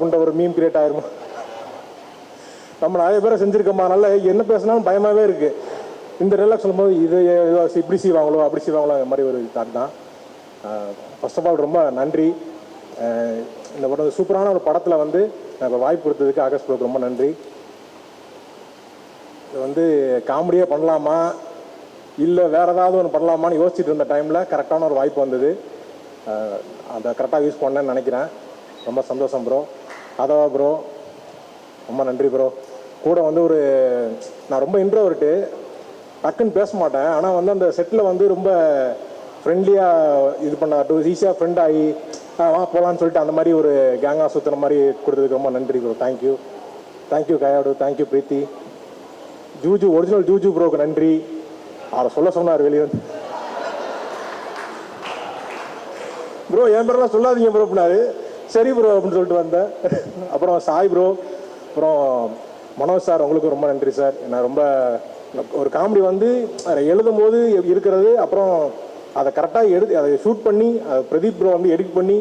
அப்படின்ற ஒரு meme create ஆயிருமா? நம்ம நிறைய பேரை செஞ்சுருக்கோமா, அதனால என்ன பேசினாலும் பயமாகவே இருக்குது. இந்த ரிலாக்ஸ் சொல்லும்போது இது இப்படி செய்வாங்களோ அப்படி செய்வாங்களோ அந்த மாதிரி ஒரு தாட் தான். ஃபர்ஸ்ட் ஆஃப் ஆல் ரொம்ப நன்றி. இந்த படம் சூப்பரான ஒரு படத்தில் வந்து இப்போ வாய்ப்பு கொடுத்ததுக்கு ஆகாஷ் ப்ரோக்கு ரொம்ப நன்றி. இது வந்து காமெடியாக பண்ணலாமா இல்லை வேறு ஏதாவது ஒன்று பண்ணலாமான்னு யோசிச்சுட்டு இருந்த டைமில் கரெக்டான ஒரு வாய்ப்பு வந்தது. அதை கரெக்டாக யூஸ் பண்ணேன்னு நினைக்கிறேன். ரொம்ப சந்தோஷம் ப்ரோ. அதவா ப்ரோ ரொம்ப நன்றி ப்ரோ. கூட வந்து நான் ரொம்ப இன்ட்ரோவர்ட்டு, டக்குன்னு பேச மாட்டேன். ஆனால் வந்து அந்த செட்டில் வந்து ரொம்ப ஃப்ரெண்ட்லியாக இது பண்ண ஈஸியாக ஃப்ரெண்ட் ஆகி வா போகலான்னு சொல்லிட்டு அந்த மாதிரி ஒரு கேங்காக சுற்றுற மாதிரி கொடுத்ததுக்கு ரொம்ப நன்றி bro. Thank you. Thank you Kayadu. Thank you Preethi. Juju original Juju ப்ரோக்கு நன்றி. அவரை சொல்ல சொன்னார் வெளியே வந்து, ப்ரோ என் பேரெல்லாம் சொல்லாதீங்க ப்ரோ அப்படின்னாரு. சரி ப்ரோ அப்படின்னு சொல்லிட்டு வந்தேன். அப்புறம் சாய் ப்ரோ, அப்புறம் மனோஜ் சார், உங்களுக்கு ரொம்ப நன்றி சார். நான் ரொம்ப ஒரு காமெடி வந்து எழுதும் போது இருக்கிறது, அப்புறம் அதை கரெக்டாக அதை ஷூட் பண்ணி அதை பிரதீப் ப்ரோ வந்து எடிட் பண்ணி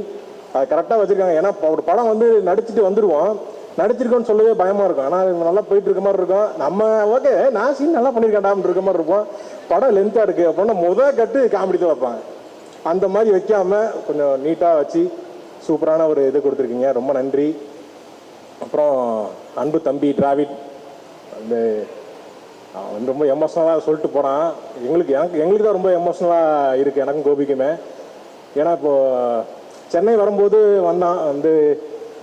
அதை கரெக்டாக வச்சுருக்காங்க. ஏன்னா ஒரு படம் வந்து நடிச்சுட்டு வந்துடுவோம், நடிச்சிருக்கோன்னு சொல்லவே பயமாக இருக்கும். ஆனால் நல்லா போயிட்டு இருக்க மாதிரி இருக்கும். நம்ம ஓகே நான் சீன் நல்லா பண்ணியிருக்கேன்டான்னு இருக்க மாதிரி இருப்போம். படம் லென்த்தாக இருக்குது அப்படின்னா கட்டு காமெடி தான் வைப்பாங்க. அந்த மாதிரி வைக்காமல் கொஞ்சம் நீட்டாக வச்சு சூப்பரான ஒரு இது கொடுத்துருக்கீங்க. ரொம்ப நன்றி. அப்புறம் அன்பு தம்பி டிராவிட் வந்து ரொம்ப எமோஷ்னலாக சொல்லிட்டு போகிறான். எங்களுக்கு தான் ரொம்ப எமோஷ்னலாக இருக்குது, எனக்கும் கோபிக்குமே. ஏன்னா இப்போது சென்னை வரும்போது வந்தான் வந்து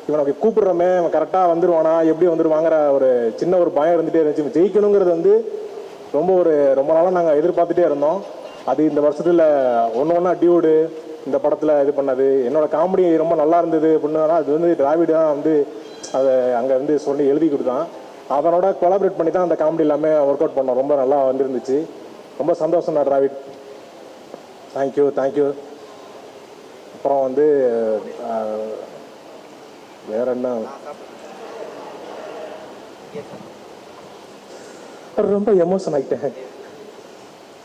இவனுக்கு கூப்பிட்றோமே அவன் கரெக்டாக வந்துடுவானா எப்படி வந்துடுவாங்கிற ஒரு சின்ன ஒரு பயம் இருந்துகிட்டே இருந்துச்சு. ஜெயிக்கணுங்கிறது வந்து ரொம்ப நாளாக நாங்கள் எதிர்பார்த்துட்டே இருந்தோம். அது இந்த வருஷத்தில் ஒன்று டியூடு இந்த படத்தில் இது பண்ணது. என்னோடய காமெடி ரொம்ப நல்லா இருந்தது அப்படின்னா அது வந்து டிராவிட் தான் வந்து அதை அங்கே வந்து சொல்லி எழுதி கொடுத்தான். அவனோட கொலாபரேட் பண்ணி தான் அந்த காமெடி எல்லாமே ஒர்க் அவுட் பண்ணோம். ரொம்ப நல்லா வந்துருந்துச்சு. ரொம்ப சந்தோஷம் தான் டிராவிட். Thank you thank you. அப்புறம் வந்து வேற என்ன, ரொம்ப எமோஷன் ஆகிட்டேன்.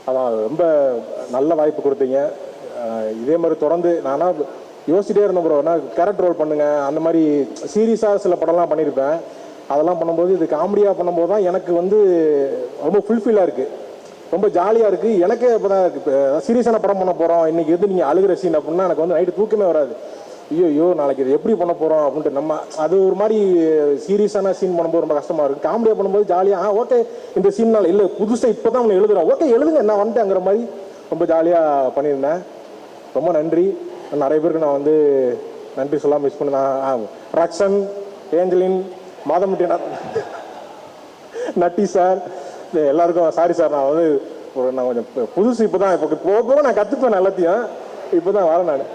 அதான் ரொம்ப நல்ல வாய்ப்பு கொடுத்தீங்க. இதே மாதிரி தொடர்ந்து நானா யோசிச்சிட்டே இருந்தேன் ப்ரோ. நான் கேரக்டர் ரோல் பண்ணுங்க அந்த மாதிரி சீரியஸாக சில படம்லாம் பண்ணியிருப்பேன். அதெல்லாம் பண்ணும்போது இது காமெடியாக பண்ணும்போது தான் எனக்கு வந்து ரொம்ப ஃபுல்ஃபில்லாக இருக்குது, ரொம்ப ஜாலியாக இருக்குது. எனக்கே இப்போ தான் இப்போ சீரியஸான படம் பண்ண போகிறோம் இன்றைக்கி எது நீங்கள் அழுகிற சீன் அப்படின்னா எனக்கு வந்து நைட்டு தூக்கமே வராது. ஐயோ நாளைக்கு இது எப்படி பண்ண போகிறோம் அப்படின்ட்டு நம்ம அது ஒரு மாதிரி சீரியஸான சீன் பண்ணும்போது ரொம்ப கஷ்டமாக இருக்குது. காமெடியாக பண்ணும்போது ஜாலியாக ஓகே இந்த சீன்னால் இல்லை புதுசாக இப்போ தான் அவனை எழுதுகிறோம், ஓகே எழுதுங்க நான் வந்துட்டேங்கிற மாதிரி ரொம்ப ஜாலியாக பண்ணியிருந்தேன். ரொம்ப நன்றி. நிறைய பேருக்கு நான் வந்து நன்றி சொல்லாமல் மிஸ் பண்ணேன். ரக்ஷன், ஏஞ்சலின், மாதமுட்டி, நட்டி சார், எல்லாருக்கும் சாரி சார். நான் வந்து நான் கொஞ்சம் புதுசு இப்போ தான் போக நான் கற்றுப்பேன் எல்லாத்தையும். இப்போ தான் வரேன் நான்.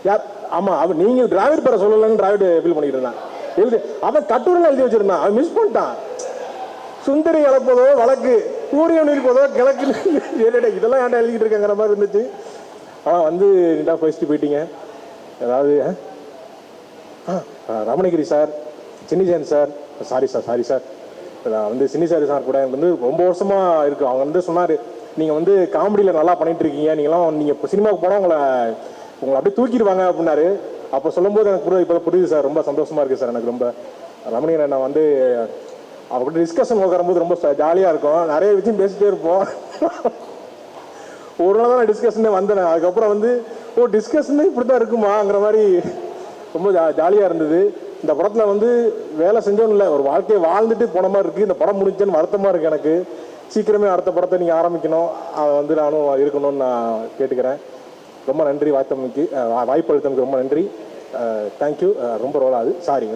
யார்? ஆமாம் அவன் நீங்கள் டிராவிட் பேரை சொல்லலன்னு டிராவிட் ஃபீல் பண்ணிக்கிட்டு இருந்தான். அவன் கட்டுரைலாம் எழுதி வச்சிருந்தான், அவன் மிஸ் பண்ணிட்டான். சுந்தரி இழப்பதோ வழக்கு, சூரியன் இருப்பதோ கிழக்கு, இதெல்லாம் ஏன்டா எழுதிக்கிட்டு இருக்கேங்கிற மாதிரி இருந்துச்சு. அவன் வந்து நீட்டா ஃபர்ஸ்ட்டு போயிட்டீங்க. ஏதாவது ரமணகிரி சார், சின்னிஜேன் சார், சாரி சார் வந்து சின்னிசாரி சார் கூட எனக்கு வந்து ரொம்ப வருஷமாக இருக்குது. அவங்க வந்து சொன்னார் நீங்கள் வந்து காமெடியில் நல்லா பண்ணிகிட்டு இருக்கீங்க, நீங்கள் இப்போ சினிமாவுக்கு போனால் உங்களை அப்படியே தூக்கிடுவாங்க அப்படின்னாரு. அப்போ சொல்லும்போது எனக்கு இப்போ புரியுது சார். ரொம்ப சந்தோஷமாக இருக்குது சார் எனக்கு. ரொம்ப ரமணிகனை நான் வந்து அவர்கிட்ட டிஸ்கஷன் வரும்போது ரொம்ப ஜாலியாக இருக்கும். நிறைய விஷயம் பேசிகிட்டே இருப்போம். ஒரு நாள் தான் நான் டிஸ்கஷனே வந்தேன். அதுக்கப்புறம் வந்து டிஸ்கஷனே இப்படி தான் இருக்குமாங்கிற மாதிரி ரொம்ப ஜாலியாக இருந்தது. இந்த படத்தில் வந்து வேலை செஞ்சோன்னு இல்லை, ஒரு வாழ்க்கையை வாழ்ந்துட்டு போன மாதிரி இருக்குது. இந்த படம் முடிஞ்சேன்னு வருத்தமாக இருக்குது எனக்கு. சீக்கிரமே அடுத்த படத்தை நீங்கள் ஆரம்பிக்கணும், அதை வந்து நானும் இருக்கணும்னு நான் கேட்டுக்கிறேன். ரொம்ப நன்றி வாய்ப்பு அளித்தமைக்கு ரொம்ப நன்றி. தேங்க்யூ. ரொம்ப ரோல் ஆகுது, சாரி.